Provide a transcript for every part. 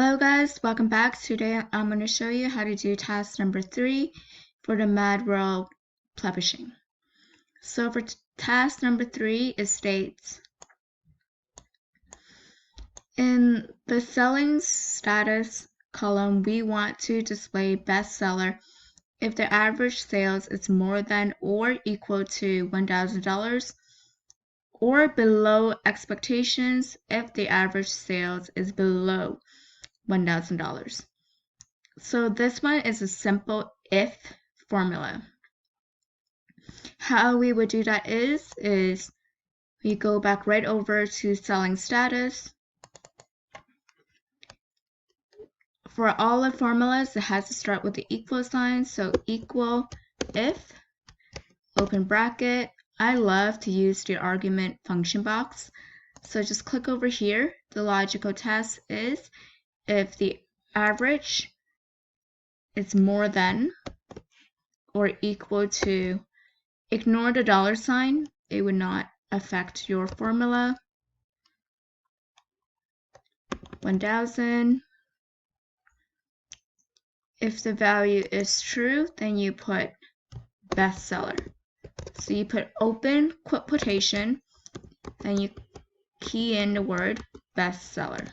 Hello guys, welcome back. Today I'm going to show you how to do task number 3 for the Mad World Publishing. So for task number 3, it states, in the selling status column, we want to display bestseller if the average sales is more than or equal to $1,000 or below expectations if the average sales is below $1,000. So this one is a simple if formula. How we would do that is we go back right over to selling status. For all the formulas, it has to start with the equal sign. So equal if, open bracket. I love to use the argument function box. So just click over here. The logical test is if the average is more than or equal to, ignore the dollar sign, it would not affect your formula. 1,000. If the value is true, then you put bestseller. So you put open quotation, then you key in the word bestseller.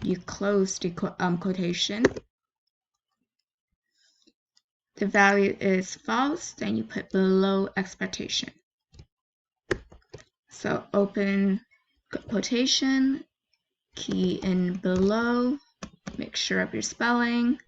You close the quotation. The value is false, then you put below expectation. So open quotation, key in below, make sure of your spelling.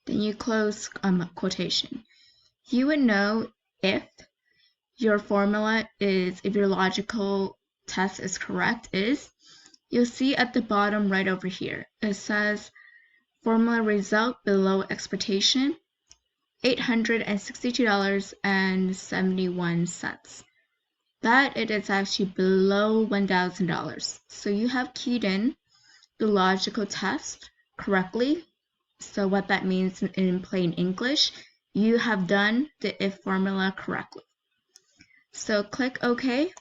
Then you close quotation. You would know if your formula is, if your logical test is correct, you'll see at the bottom right over here, it says formula result below expectation, $862.71. That it is actually below $1,000. So you have keyed in the logical test correctly. So what that means in plain English, you have done the if formula correctly. So click OK,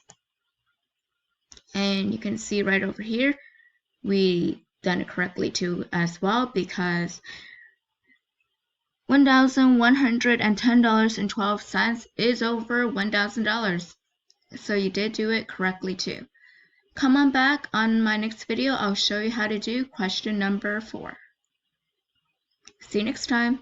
and you can see right over here, we done it correctly too as well, because $1,110.12 is over $1,000. So you did do it correctly too. Come on back on my next video. I'll show you how to do question number 4. See you next time.